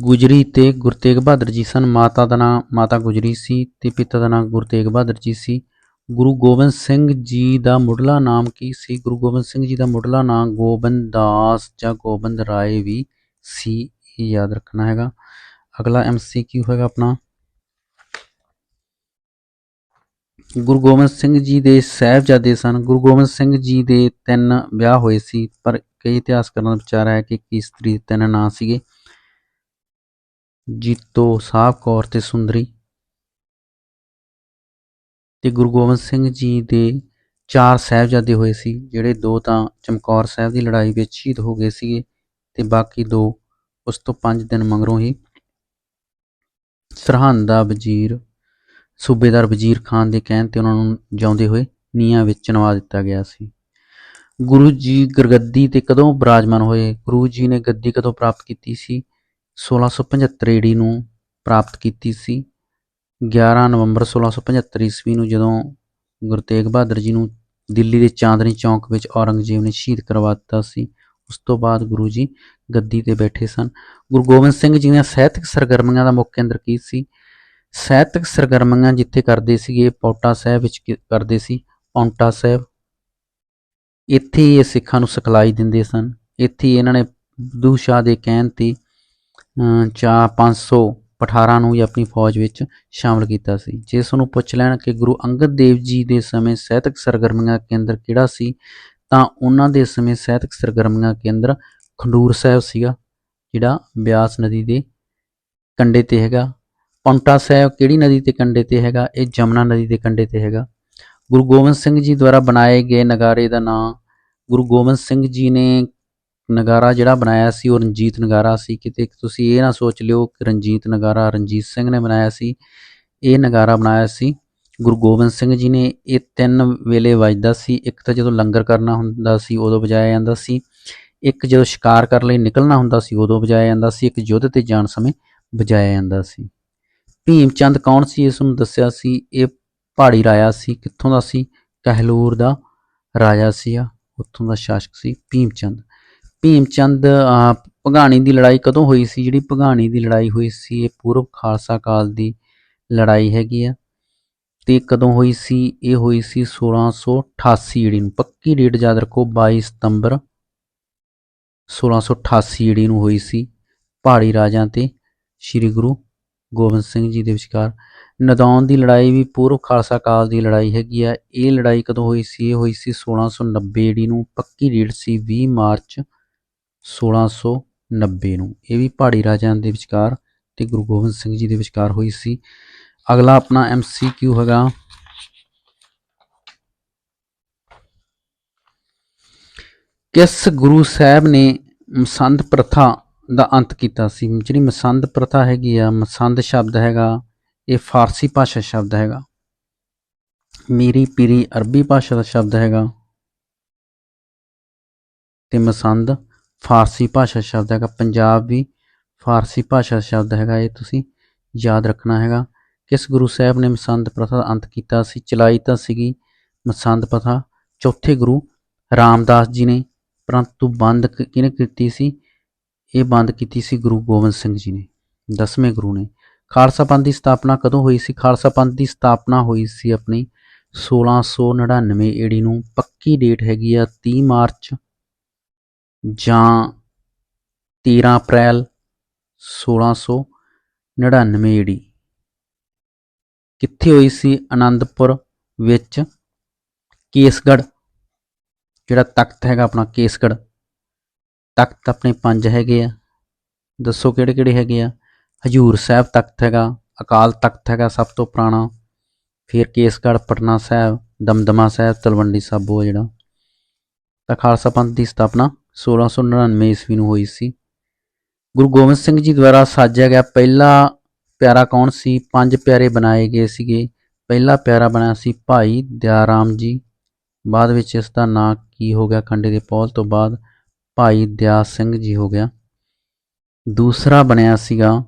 ਗੁਜਰੀ ਤੇ ਗੁਰੂ ਤੇਗ ਬਹਾਦਰ ਜੀ ਸਨ। ਮਾਤਾ ਦਾ ਨਾਂ ਮਾਤਾ ਗੁਜਰੀ ਸੀ ਤੇ ਪਿਤਾ ਦਾ ਨਾਂ ਗੁਰੂ ਤੇਗ ਬਹਾਦਰ ਜੀ ਸੀ। ਗੁਰੂ ਗੋਬਿੰਦ ਸਿੰਘ ਜੀ ਦਾ ਮੁੱਢਲਾ ਨਾਮ ਕੀ ਸੀ? ਗੁਰੂ ਗੋਬਿੰਦ ਸਿੰਘ ਜੀ ਦਾ ਮੁੱਢਲਾ ਨਾਮ ਗੋਬਿੰਦ ਦਾਸ ਜਾਂ ਗੋਬਿੰਦ ਰਾਏ ਵੀ ਸੀ, ਇਹ ਯਾਦ ਰੱਖਣਾ ਹੈਗਾ। ਅਗਲਾ MCQ ਹੈਗਾ ਆਪਣਾ, ਗੁਰੂ ਗੋਬਿੰਦ ਸਿੰਘ ਜੀ ਦੇ ਸਾਹਿਬਜ਼ਾਦੇ ਸਨ। ਗੁਰੂ ਗੋਬਿੰਦ ਸਿੰਘ ਜੀ ਦੇ 3 ਵਿਆਹ ਹੋਏ ਸੀ, ਪਰ ਕਈ ਇਤਿਹਾਸਕਾਰਾਂ ਦਾ ਵਿਚਾਰ ਹੈ ਕਿ ਇੱਕ ਇਸਤਰੀ ਦੇ 3 ਨਾਂ ਸੀਗੇ, ਜੀਤੋ, ਸਾਹਿਬ ਕੌਰ ਤੇ ਸੁੰਦਰੀ। ਤੇ ਗੁਰੂ ਗੋਬਿੰਦ ਸਿੰਘ ਜੀ ਦੇ 4 ਸਾਹਿਬਜ਼ਾਦੇ ਹੋਏ ਸੀ, ਜਿਹੜੇ 2 ਤਾਂ ਚਮਕੌਰ ਸਾਹਿਬ ਦੀ ਲੜਾਈ ਵਿੱਚ ਸ਼ਹੀਦ ਹੋ ਗਏ ਸੀਗੇ ਤੇ ਬਾਕੀ 2 ਉਸ ਤੋਂ 5 ਦਿਨ ਮਗਰੋਂ ਹੀ ਸਰਹੰਦ ਦਾ ਵਜ਼ੀਰ ਸੂਬੇਦਾਰ ਵਜ਼ੀਰ ਖਾਨ ਦੇ ਕਹਿਣ ਤੇ ਉਹਨਾਂ ਨੂੰ ਜਿਉਂਦੇ ਹੋਏ ਨੀਹਾਂ ਵਿੱਚ ਚਿਣਵਾ ਦਿੱਤਾ ਗਿਆ ਸੀ। ਗੁਰੂ ਜੀ ਗੁਰਗੱਦੀ ਤੇ ਕਦੋਂ ਬਿਰਾਜਮਾਨ ਹੋਏ? ਗੁਰੂ ਜੀ ਨੇ ਗੱਦੀ ਕਦੋਂ ਪ੍ਰਾਪਤ ਕੀਤੀ ਸੀ? 1675 ਈੜੀ ਨੂੰ ਪ੍ਰਾਪਤ ਕੀਤੀ ਸੀ। 11 ਨਵੰਬਰ 1675 ਈਸਵੀ ਨੂੰ ਜਦੋਂ ਗੁਰੂ ਤੇਗ ਬਹਾਦਰ ਜੀ ਨੂੰ ਦਿੱਲੀ ਦੇ ਚਾਂਦਨੀ ਚੌਂਕ ਵਿੱਚ ਔਰੰਗਜ਼ੇਬ ਨੇ ਸ਼ਹੀਦ ਕਰਵਾ ਦਿੱਤਾ ਸੀ, ਉਸ ਤੋਂ ਬਾਅਦ ਗੁਰੂ ਜੀ ਗੱਦੀ ਤੇ ਬੈਠੇ ਸਨ। ਗੁਰੂ ਗੋਬਿੰਦ ਸਿੰਘ ਜੀ ਦੀਆਂ ਸਾਹਿਤਕ ਸਰਗਰਮੀਆਂ ਦਾ ਮੁੱਖ ਕੇਂਦਰ ਕੀ ਸੀ? ਸਾਹਿਤਕ ਸਰਗਰਮੀਆਂ ਜਿੱਥੇ ਕਰਦੇ ਸੀਗੇ ਪੌਂਟਾ ਸਾਹਿਬ ਵਿੱਚ ਕਰਦੇ ਸੀ। ਪੌਂਟਾ ਸਾਹਿਬ, ਇੱਥੇ ਹੀ ਇਹ ਸਿੱਖਾਂ ਨੂੰ ਸਿਖਲਾਈ ਦਿੰਦੇ ਸਨ। ਇੱਥੇ ਹੀ ਇਹਨਾਂ ਨੇ ਬੁੱਧੂ ਸ਼ਾਹ ਦੇ ਕਹਿਣ ਤੇ 500 ਪਠਾਰਾਂ ਨੂੰ ਵੀ ਆਪਣੀ ਫੌਜ ਵਿੱਚ ਸ਼ਾਮਲ ਕੀਤਾ ਸੀ। ਜੇ ਤੁਹਾਨੂੰ ਪੁੱਛ ਲੈਣ ਕਿ ਗੁਰੂ ਅੰਗਦ ਦੇਵ ਜੀ ਦੇ ਸਮੇਂ ਸਾਹਿਤਕ ਸਰਗਰਮੀਆਂ ਕੇਂਦਰ ਕਿਹੜਾ ਸੀ, ਤਾਂ ਉਹਨਾਂ ਦੇ ਸਮੇਂ ਸਾਹਿਤਕ ਸਰਗਰਮੀਆਂ ਕੇਂਦਰ ਖਡੂਰ ਸਾਹਿਬ ਸੀਗਾ, ਜਿਹੜਾ ਬਿਆਸ ਨਦੀ ਦੇ ਕੰਢੇ ਤੇ ਹੈਗਾ। ਪੌਂਟਾ ਸਾਹਿਬ ਕਿਹੜੀ ਨਦੀ ਦੇ ਕੰਢੇ ਤੇ ਹੈਗਾ? ਇਹ ਜਮਨਾ ਨਦੀ ਦੇ ਕੰਢੇ ਤੇ ਹੈਗਾ। ਗੁਰੂ ਗੋਬਿੰਦ ਸਿੰਘ ਜੀ ਦੁਆਰਾ ਬਣਾਏ ਗਏ ਨਗਾਰੇ ਦਾ ਨਾਂ, ਗੁਰੂ ਗੋਬਿੰਦ ਸਿੰਘ ਜੀ ਨੇ ਨਗਾਰਾ ਜਿਹੜਾ ਬਣਾਇਆ ਸੀ ਉਹ ਰਣਜੀਤ ਨਗਾਰਾ ਸੀ। ਕਿਤੇ ਤੁਸੀਂ ਇਹ ਨਾ ਸੋਚ ਲਿਓ ਕਿ ਰਣਜੀਤ ਨਗਾਰਾ ਰਣਜੀਤ ਸਿੰਘ ਨੇ ਬਣਾਇਆ ਸੀ। ਇਹ ਨਗਾਰਾ ਬਣਾਇਆ ਸੀ ਗੁਰੂ ਗੋਬਿੰਦ ਸਿੰਘ ਜੀ ਨੇ। ਇਹ 3 ਵੇਲੇ ਵੱਜਦਾ ਸੀ। ਇੱਕ ਤਾਂ ਜਦੋਂ ਲੰਗਰ ਕਰਨਾ ਹੁੰਦਾ ਸੀ ਉਦੋਂ ਵਜਾਇਆ ਜਾਂਦਾ ਸੀ, ਇੱਕ ਜਦੋਂ ਸ਼ਿਕਾਰ ਕਰਨ ਲਈ ਨਿਕਲਣਾ ਹੁੰਦਾ ਸੀ ਉਦੋਂ ਵਜਾਇਆ ਜਾਂਦਾ ਸੀ, ਇੱਕ ਯੁੱਧ ਤੇ ਜਾਣ ਸਮੇਂ ਵਜਾਇਆ ਜਾਂਦਾ ਸੀ। ਭੀਮ ਚੰਦ ਕੌਣ ਸੀ? ਇਸ ਨੂੰ ਦੱਸਿਆ ਸੀ, ਇਹ ਪਹਾੜੀ ਰਾਜਾ ਸੀ। ਕਿੱਥੋਂ ਦਾ ਸੀ? ਕਹਿਲੂਰ ਦਾ ਰਾਜਾ ਸੀ, ਉੱਥੋਂ ਦਾ ਸ਼ਾਸਕ ਸੀ ਭੀਮ ਚੰਦ। ਭੀਮ ਚੰਦ ਭਗਾਣੀ ਦੀ ਲੜਾਈ ਕਦੋਂ ਹੋਈ ਸੀ? ਜਿਹੜੀ ਭਗਾਣੀ ਦੀ ਲੜਾਈ ਹੋਈ ਸੀ ਇਹ ਪੂਰਵ ਖਾਲਸਾ ਕਾਲ ਦੀ ਲੜਾਈ ਹੈਗੀ ਆ। ਤੇ ਕਦੋਂ ਹੋਈ ਸੀ? ਇਹ ਹੋਈ ਸੀ 1688 ਈੜੀ ਨੂੰ। ਪੱਕੀ ਡੇਟ ਯਾਦ ਰੱਖੋ, 22 ਸਤੰਬਰ 1688 ਈੜੀ ਨੂੰ ਹੋਈ ਸੀ। ਪਹਾੜੀ ਰਾਜਿਆਂ ਤੇ ਸ਼੍ਰੀ ਗੁਰੂ ਗੋਬਿੰਦ ਸਿੰਘ ਜੀ ਦੇ ਵਿਚਕਾਰ। ਨਦੌਨ ਦੀ ਲੜਾਈ ਵੀ ਪੂਰਵ ਖਾਲਸਾ ਕਾਲ ਦੀ ਲੜਾਈ ਹੈਗੀ ਆ। ਇਹ ਲੜਾਈ ਕਦੋਂ ਹੋਈ ਸੀ? ਇਹ ਹੋਈ ਸੀ 1690 ਈੜੀ ਨੂੰ। ਪੱਕੀ ਡੇਟ ਸੀ 20 ਮਾਰਚ 1690 ਨੂੰ। ਇਹ ਵੀ ਪਹਾੜੀ ਰਾਜਿਆਂ ਦੇ ਵਿਚਕਾਰ ਤੇ ਗੁਰੂ ਗੋਬਿੰਦ ਸਿੰਘ ਜੀ ਦੇ ਵਿਚਕਾਰ ਹੋਈ ਸੀ। ਅਗਲਾ ਆਪਣਾ MCQ ਹੈਗਾ, ਕਿਸ ਗੁਰੂ ਸਾਹਿਬ ਨੇ ਮਸੰਦ ਪ੍ਰਥਾ ਦਾ ਅੰਤ ਕੀਤਾ ਸੀ। ਜਿਹੜੀ ਮਸੰਦ ਪ੍ਰਥਾ ਹੈਗੀ ਆ, ਮਸੰਦ ਸ਼ਬਦ ਹੈਗਾ ਇਹ ਫਾਰਸੀ ਭਾਸ਼ਾ ਸ਼ਬਦ ਹੈਗਾ। ਮੀਰੀ ਪੀਰੀ ਅਰਬੀ ਭਾਸ਼ਾ ਦਾ ਸ਼ਬਦ ਹੈਗਾ ਤੇ ਮਸੰਦ ਫਾਰਸੀ ਭਾਸ਼ਾ ਸ਼ਬਦ ਹੈਗਾ। ਪੰਜਾਬ ਵੀ ਫਾਰਸੀ ਭਾਸ਼ਾ ਸ਼ਬਦ ਹੈਗਾ, ਇਹ ਤੁਸੀਂ ਯਾਦ ਰੱਖਣਾ ਹੈਗਾ। ਕਿਸ ਗੁਰੂ ਸਾਹਿਬ ਨੇ ਮਸੰਦ ਪ੍ਰਥਾ ਦਾ ਅੰਤ ਕੀਤਾ ਸੀ? ਚਲਾਈ ਤਾਂ ਸੀਗੀ ਮਸੰਦ ਪ੍ਰਥਾ ਚੌਥੇ ਗੁਰੂ ਰਾਮਦਾਸ ਜੀ ਨੇ, ਪਰੰਤੂ ਬੰਦ ਕਿਹਨੇ ਕੀਤੀ ਸੀ? ਇਹ ਬੰਦ ਕੀਤੀ ਸੀ ਗੁਰੂ ਗੋਬਿੰਦ ਸਿੰਘ ਜੀ ਨੇ, 10ਵੇਂ ਗੁਰੂ ਨੇ। ਖਾਲਸਾ ਪੰਥ ਦੀ ਸਥਾਪਨਾ ਕਦੋਂ ਹੋਈ ਸੀ? ਖਾਲਸਾ ਪੰਥ ਦੀ ਸਥਾਪਨਾ ਹੋਈ ਸੀ ਆਪਣੀ 1699 ਈੜੀ ਨੂੰ। ਪੱਕੀ ਡੇਟ ਹੈਗੀ ਆ 30 ਮਾਰਚ ਜਾਂ 13 ਅਪ੍ਰੈਲ 1699 ਈੜੀ। ਕਿੱਥੇ ਹੋਈ ਸੀ? ਆਨੰਦਪੁਰ ਵਿੱਚ। ਕੇਸਗੜ੍ਹ ਜਿਹੜਾ ਤਖਤ ਹੈਗਾ ਆਪਣਾ, ਕੇਸਗੜ੍ਹ ਤਖਤ ਆਪਣੇ 5 ਹੈਗੇ ਆ, ਦੱਸੋ ਕਿਹੜੇ ਕਿਹੜੇ ਹੈਗੇ ਆ? ਹਜੂਰ ਸਾਹਿਬ ਤਖਤ ਹੈਗਾ, ਅਕਾਲ ਤਖਤ ਹੈਗਾ ਸਭ ਤੋਂ ਪੁਰਾਣਾ, ਫਿਰ ਕੇਸਗੜ੍ਹ, ਪਟਨਾ ਸਾਹਿਬ, ਦਮਦਮਾ ਸਾਹਿਬ, ਤਲਵੰਡੀ ਸਾਬੋ ਜਿਹੜਾ। ਤਾਂ ਖਾਲਸਾ ਪੰਥ ਦੀ ਸਥਾਪਨਾ 1699 ਈਸਵੀ ਨੂੰ ਹੋਈ ਸੀ। ਗੁਰੂ ਗੋਬਿੰਦ ਸਿੰਘ ਜੀ ਦੁਆਰਾ ਸਾਜਿਆ ਗਿਆ ਪਹਿਲਾ ਪਿਆਰਾ ਕੌਣ ਸੀ? 5 ਪਿਆਰੇ ਬਣਾਏ ਗਏ ਸੀਗੇ। ਪਹਿਲਾ ਪਿਆਰਾ ਬਣਿਆ ਸੀ ਭਾਈ ਦਇਆ ਰਾਮ ਜੀ, ਬਾਅਦ ਵਿੱਚ ਇਸ ਦਾ ਨਾਂ ਕੀ ਹੋ ਗਿਆ? ਖੰਡੇ ਦੇ ਪਹੁਲ ਤੋਂ ਬਾਅਦ ਭਾਈ ਦਇਆ ਸਿੰਘ ਜੀ ਹੋ ਗਿਆ। ਦੂਸਰਾ ਬਣਿਆ ਸੀਗਾ,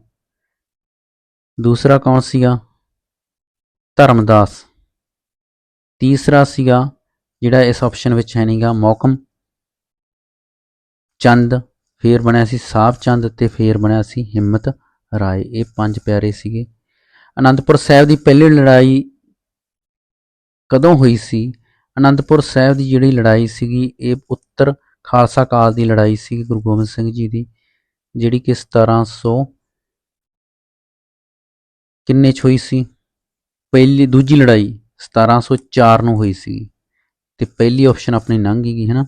ਦੂਸਰਾ ਕੌਣ ਸੀਗਾ? ਧਰਮਦਾਸ। ਤੀਸਰਾ ਸੀਗਾ ਜਿਹੜਾ ਇਸ ਆਪਸ਼ਨ ਵਿੱਚ ਹੈ ਨਹੀਂਗਾ, ਮੌਕਮ ਚੰਦ। ਫੇਰ ਬਣਿਆ ਸੀ ਸਾਹਿਬ ਚੰਦ ਤੇ ਫੇਰ ਬਣਿਆ ਸੀ ਹਿੰਮਤ ਰਾਏ। ਇਹ 5 ਪਿਆਰੇ ਸੀਗੇ। ਅਨੰਦਪੁਰ ਸਾਹਿਬ ਦੀ ਪਹਿਲੀ ਲੜਾਈ ਕਦੋਂ ਹੋਈ ਸੀ? ਅਨੰਦਪੁਰ ਸਾਹਿਬ ਦੀ ਜਿਹੜੀ ਲੜਾਈ ਸੀਗੀ ਇਹ ਉੱਤਰ ਖਾਲਸਾ ਕਾਲ ਦੀ ਲੜਾਈ ਸੀ ਗੁਰੂ ਗੋਬਿੰਦ ਸਿੰਘ ਜੀ ਦੀ, ਜਿਹੜੀ ਕਿ 1700 ਕਿੰਨੇ 'ਚ ਹੋਈ ਸੀ? ਦੂਜੀ ਲੜਾਈ 1704 ਨੂੰ ਹੋਈ ਸੀ ਤੇ ਪਹਿਲੀ ਆਪਸ਼ਨ ਆਪਣੀ ਲੰਘ ਗਈ ਹੈ ਨਾ।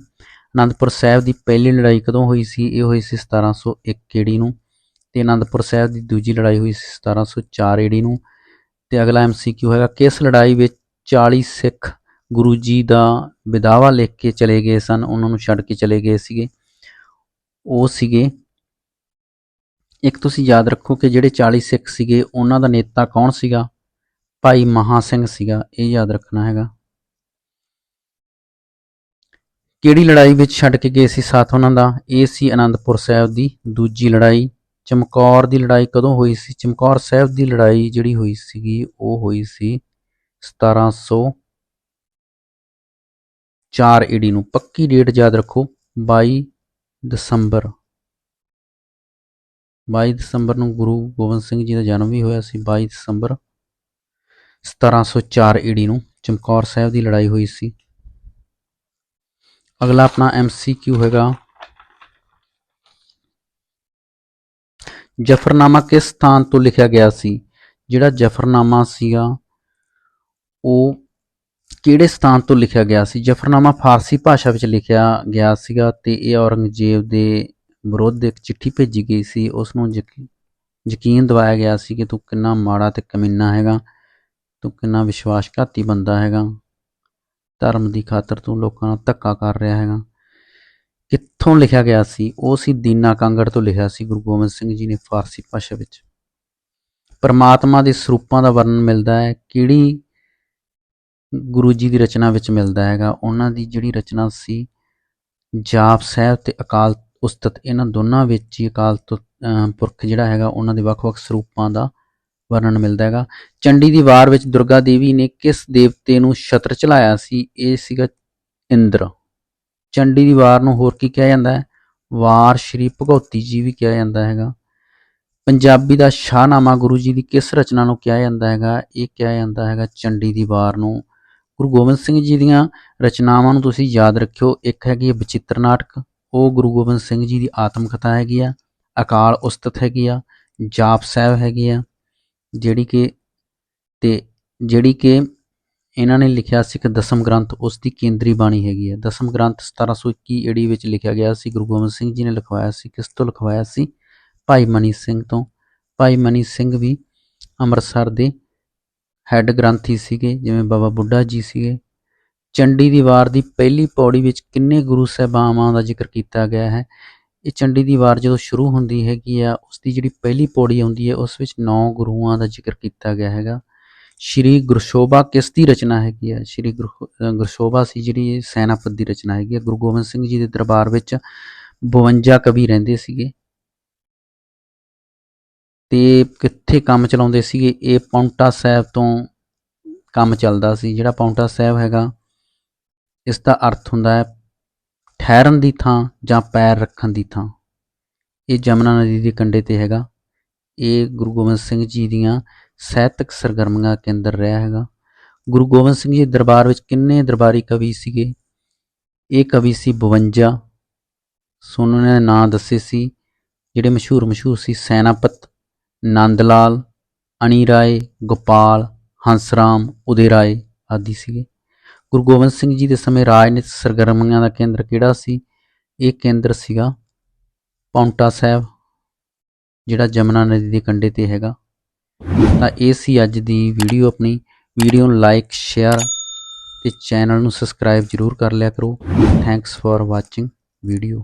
ਅਨੰਦਪੁਰ ਸਾਹਿਬ ਦੀ ਪਹਿਲੀ ਲੜਾਈ ਕਦੋਂ ਹੋਈ ਸੀ? ਇਹ ਹੋਈ ਸੀ 1701 ਈੜੀ ਨੂੰ, ਤੇ ਅਨੰਦਪੁਰ ਸਾਹਿਬ ਦੀ ਦੂਜੀ ਲੜਾਈ ਹੋਈ ਸੀ 1704 ਈੜੀ ਨੂੰ। ਤੇ ਅਗਲਾ MCQ ਹੈਗਾ, ਕਿਸ ਲੜਾਈ ਵਿੱਚ 40 ਸਿੱਖ ਗੁਰੂ ਜੀ ਦਾ ਵਿਦਾਵਾ ਲਿਖ ਕੇ ਚਲੇ ਗਏ ਸਨ, ਉਹਨਾਂ ਨੂੰ ਛੱਡ ਕੇ ਚਲੇ ਗਏ ਸੀਗੇ? ਉਹ ਸੀਗੇ, ਇੱਕ ਤੁਸੀਂ ਯਾਦ ਰੱਖੋ ਕਿ ਜਿਹੜੇ 40 ਸਿੱਖ ਸੀਗੇ ਉਹਨਾਂ ਦਾ ਨੇਤਾ ਕੌਣ ਸੀਗਾ? ਭਾਈ ਮਹਾ ਸਿੰਘ ਸੀਗਾ, ਇਹ ਯਾਦ ਰੱਖਣਾ ਹੈਗਾ। ਕਿਹੜੀ ਲੜਾਈ ਵਿੱਚ ਛੱਡ ਕੇ ਗਏ ਸੀ ਸਾਥ ਉਹਨਾਂ ਦਾ? ਇਹ ਸੀ ਅਨੰਦਪੁਰ ਸਾਹਿਬ ਦੀ ਦੂਜੀ ਲੜਾਈ। ਚਮਕੌਰ ਦੀ ਲੜਾਈ ਕਦੋਂ ਹੋਈ ਸੀ? ਚਮਕੌਰ ਸਾਹਿਬ ਦੀ ਲੜਾਈ ਜਿਹੜੀ ਹੋਈ ਸੀਗੀ ਉਹ ਹੋਈ ਸੀ 1704 ਈੜੀ ਨੂੰ। ਪੱਕੀ ਡੇਟ ਯਾਦ ਰੱਖੋ 22 ਦਸੰਬਰ। 22 ਦਸੰਬਰ ਨੂੰ ਗੁਰੂ ਗੋਬਿੰਦ ਸਿੰਘ ਜੀ ਦਾ ਜਨਮ ਵੀ ਹੋਇਆ ਸੀ। 22 ਦਸੰਬਰ 1704 ਈੜੀ ਨੂੰ ਚਮਕੌਰ ਸਾਹਿਬ ਦੀ ਲੜਾਈ ਹੋਈ ਸੀ। ਅਗਲਾ ਆਪਣਾ MCQ ਹੈਗਾ, ਜਫਰਨਾਮਾ ਕਿਸ ਸਥਾਨ ਤੋਂ ਲਿਖਿਆ ਗਿਆ ਸੀ? ਜਿਹੜਾ ਜਫਰਨਾਮਾ ਸੀਗਾ ਉਹ ਕਿਹੜੇ ਸਥਾਨ ਤੋਂ ਲਿਖਿਆ ਗਿਆ ਸੀ? ਜਫਰਨਾਮਾ ਫਾਰਸੀ ਭਾਸ਼ਾ ਵਿੱਚ ਲਿਖਿਆ ਗਿਆ ਸੀਗਾ ਤੇ ਇਹ ਔਰੰਗਜ਼ੇਬ ਦੇ ਵਿਰੁੱਧ ਇੱਕ ਚਿੱਠੀ ਭੇਜੀ ਗਈ ਸੀ। ਉਸ ਨੂੰ ਯਕੀਨ ਦਿਵਾਇਆ ਗਿਆ ਸੀ ਕਿ ਤੂੰ ਕਿੰਨਾ ਮਾੜਾ ਤੇ ਕਮੀਨਾ ਹੈਗਾ, ਤੂੰ ਕਿੰਨਾ ਵਿਸ਼ਵਾਸਘਾਤੀ ਬੰਦਾ ਹੈਗਾ, ਧਰਮ ਦੀ ਖਾਤਰ ਤੂੰ ਲੋਕਾਂ ਨਾਲ ਧੱਕਾ ਕਰ ਰਿਹਾ ਹੈਗਾ। ਕਿੱਥੋਂ ਲਿਖਿਆ ਗਿਆ ਸੀ? ਉਹ ਸੀ ਦੀਨਾ ਕਾਂਗੜ ਤੋਂ ਲਿਖਿਆ ਸੀ ਗੁਰੂ ਗੋਬਿੰਦ ਸਿੰਘ ਜੀ ਨੇ ਫਾਰਸੀ ਭਾਸ਼ਾ ਵਿੱਚ। ਪਰਮਾਤਮਾ ਦੇ ਸਰੂਪਾਂ ਦਾ ਵਰਣਨ ਮਿਲਦਾ ਹੈ ਕਿਹੜੀ ਗੁਰੂ ਜੀ ਦੀ ਰਚਨਾ ਵਿੱਚ ਮਿਲਦਾ ਹੈਗਾ? ਉਹਨਾਂ ਦੀ ਜਿਹੜੀ ਰਚਨਾ ਸੀ ਜਾਪ ਸਾਹਿਬ ਤੇ ਅਕਾਲ ਉਸਤਤ, ਇਹਨਾਂ ਦੋਨਾਂ ਵਿੱਚ ਹੀ ਅਕਾਲ ਪੁਰਖ ਜਿਹੜਾ ਹੈਗਾ ਉਹਨਾਂ ਦੇ ਵੱਖ-ਵੱਖ ਸਰੂਪਾਂ ਦਾ ਵਰਣਨ ਮਿਲਦਾ ਹੈਗਾ। ਚੰਡੀ ਦੀ ਵਾਰ ਵਿੱਚ ਦੁਰਗਾ ਦੇਵੀ ਨੇ ਕਿਸ ਦੇਵਤੇ ਨੂੰ ਛਤਰ ਚਲਾਇਆ ਸੀ? ਇਹ ਸੀਗਾ ਇੰਦਰ। ਚੰਡੀ ਦੀ ਵਾਰ ਨੂੰ ਹੋਰ ਕੀ ਕਿਹਾ ਜਾਂਦਾ ਹੈ? ਵਾਰ ਸ਼੍ਰੀ ਭਗਉਤੀ ਜੀ ਵੀ ਕਿਹਾ ਜਾਂਦਾ ਹੈਗਾ। ਪੰਜਾਬੀ ਦਾ ਸ਼ਾਹਨਾਮਾ ਗੁਰੂ ਜੀ ਦੀ ਕਿਸ ਰਚਨਾ ਨੂੰ ਕਿਹਾ ਜਾਂਦਾ ਹੈਗਾ? ਇਹ ਕਿਹਾ ਜਾਂਦਾ ਹੈਗਾ ਚੰਡੀ ਦੀ ਵਾਰ ਨੂੰ। ਗੁਰੂ ਗੋਬਿੰਦ ਸਿੰਘ ਜੀ ਦੀਆਂ ਰਚਨਾਵਾਂ ਨੂੰ ਤੁਸੀਂ ਯਾਦ ਰੱਖਿਓ, ਇੱਕ ਹੈਗੀ ਹੈ ਬਚਿੱਤਰ ਨਾਟਕ, ਉਹ ਗੁਰੂ ਗੋਬਿੰਦ ਸਿੰਘ ਜੀ ਦੀ ਆਤਮ ਕਥਾ ਹੈਗੀ ਆ। ਅਕਾਲ ਉਸਤਤ ਹੈਗੀ ਆ, ਜਾਪ ਸਾਹਿਬ ਹੈਗੀ ਆ ਜਿਹੜੀ ਕਿ ਇਹਨਾਂ ਨੇ ਲਿਖਿਆ ਸੀ ਇੱਕ ਦਸਮ ਗ੍ਰੰਥ, ਉਸ ਦੀ ਕੇਂਦਰੀ ਬਾਣੀ ਹੈਗੀ ਹੈ। ਦਸਮ ਗ੍ਰੰਥ 1721 ਈੜੀ ਵਿੱਚ ਲਿਖਿਆ ਗਿਆ ਸੀ, ਗੁਰੂ ਗੋਬਿੰਦ ਸਿੰਘ ਜੀ ਨੇ ਲਿਖਵਾਇਆ ਸੀ। ਕਿਸ ਤੋਂ ਲਿਖਵਾਇਆ ਸੀ? ਭਾਈ ਮਨੀ ਸਿੰਘ ਤੋਂ। ਭਾਈ ਮਨੀ ਸਿੰਘ ਵੀ ਅੰਮ੍ਰਿਤਸਰ ਦੇ ਹੈੱਡ ਗ੍ਰੰਥੀ ਸੀਗੇ, ਜਿਵੇਂ ਬਾਬਾ ਬੁੱਢਾ ਜੀ ਸੀਗੇ। ਚੰਡੀ ਦੀ ਵਾਰ ਦੀ ਪਹਿਲੀ ਪੌੜੀ ਵਿੱਚ ਕਿੰਨੇ ਗੁਰੂ ਸਾਹਿਬਾਵਾਂ ਦਾ ਜ਼ਿਕਰ ਕੀਤਾ ਗਿਆ ਹੈ? ਇਹ ਚੰਡੀ ਦੀ ਵਾਰ ਜਦੋਂ ਸ਼ੁਰੂ ਹੁੰਦੀ ਹੈਗੀ ਆ, ਉਸ ਦੀ ਜਿਹੜੀ ਪਹਿਲੀ ਪੌੜੀ ਆਉਂਦੀ ਹੈ ਉਸ ਵਿੱਚ 9 ਗੁਰੂਆਂ ਦਾ ਜ਼ਿਕਰ ਕੀਤਾ ਗਿਆ ਹੈਗਾ। ਸ਼੍ਰੀ ਗੁਰਸ਼ੋਭਾ ਕਿਸ ਦੀ ਰਚਨਾ ਹੈਗੀ ਆ? ਸ਼੍ਰੀ ਗੁਰਸ਼ੋਭਾ ਸੀ ਜਿਹੜੀ ਸੈਨਾਪਤ ਦੀ ਰਚਨਾ ਹੈਗੀ ਆ। ਗੁਰੂ ਗੋਬਿੰਦ ਸਿੰਘ ਜੀ ਦੇ ਦਰਬਾਰ ਵਿੱਚ 52 ਕਵੀ ਰਹਿੰਦੇ ਸੀਗੇ ਤੇ ਕਿੱਥੇ ਕੰਮ ਚਲਾਉਂਦੇ ਸੀਗੇ? ਇਹ ਪਾਉਂਟਾ ਸਾਹਿਬ ਤੋਂ ਕੰਮ ਚੱਲਦਾ ਸੀ। ਜਿਹੜਾ ਪਾਉਂਟਾ ਸਾਹਿਬ ਹੈਗਾ, ਇਸ ਦਾ ਅਰਥ ਹੁੰਦਾ ਹੈ ਠਹਿਰਨ ਦੀ ਥਾਂ ਜਾਂ ਪੈਰ ਰੱਖਣ ਦੀ ਥਾਂ। ਇਹ ਜਮਨਾ ਨਦੀ ਦੇ ਕੰਢੇ ਤੇ ਹੈਗਾ। ਇਹ ਗੁਰੂ ਗੋਬਿੰਦ ਸਿੰਘ ਜੀ ਦੀਆਂ ਸਾਹਿਤਕ ਸਰਗਰਮੀਆਂ ਕੇਂਦਰ ਰਿਹਾ ਹੈਗਾ। ਗੁਰੂ ਗੋਬਿੰਦ ਸਿੰਘ ਜੀ ਦਰਬਾਰ ਵਿੱਚ ਕਿੰਨੇ ਦਰਬਾਰੀ ਕਵੀ ਸੀਗੇ? ਇਹ ਕਵੀ ਸੀ 52। ਉਹਨਾਂ ਨੇ ਨਾਂ ਦੱਸੇ ਸੀ ਜਿਹੜੇ ਮਸ਼ਹੂਰ ਸੀ, ਸੈਨਾਪਤ, ਨੰਦ ਲਾਲ, ਅਣੀ ਰਾਏ, ਗੋਪਾਲ, ਹੰਸਰਾਮ, ਉਦੇ ਰਾਏ ਆਦਿ ਸੀਗੇ। ਗੁਰੂ ਗੋਬਿੰਦ ਸਿੰਘ ਜੀ ਦੇ ਸਮੇਂ ਰਾਜਨੀਤਿਕ ਸਰਗਰਮੀਆਂ ਦਾ ਕੇਂਦਰ ਕਿਹੜਾ ਸੀ? ਇਹ ਕੇਂਦਰ ਸੀਗਾ ਪਾਉਂਟਾ ਸਾਹਿਬ, ਜਿਹੜਾ ਜਮਨਾ ਨਦੀ ਦੇ ਕੰਢੇ ਤੇ ਹੈਗਾ। ਤਾਂ ਇਹ ਸੀ ਅੱਜ ਦੀ ਵੀਡੀਓ। ਆਪਣੀ ਵੀਡੀਓ ਨੂੰ ਲਾਈਕ, ਸ਼ੇਅਰ ਤੇ ਚੈਨਲ ਨੂੰ ਸਬਸਕ੍ਰਾਈਬ ਜ਼ਰੂਰ ਕਰ ਲਿਆ ਕਰੋ। Thanks for watching video.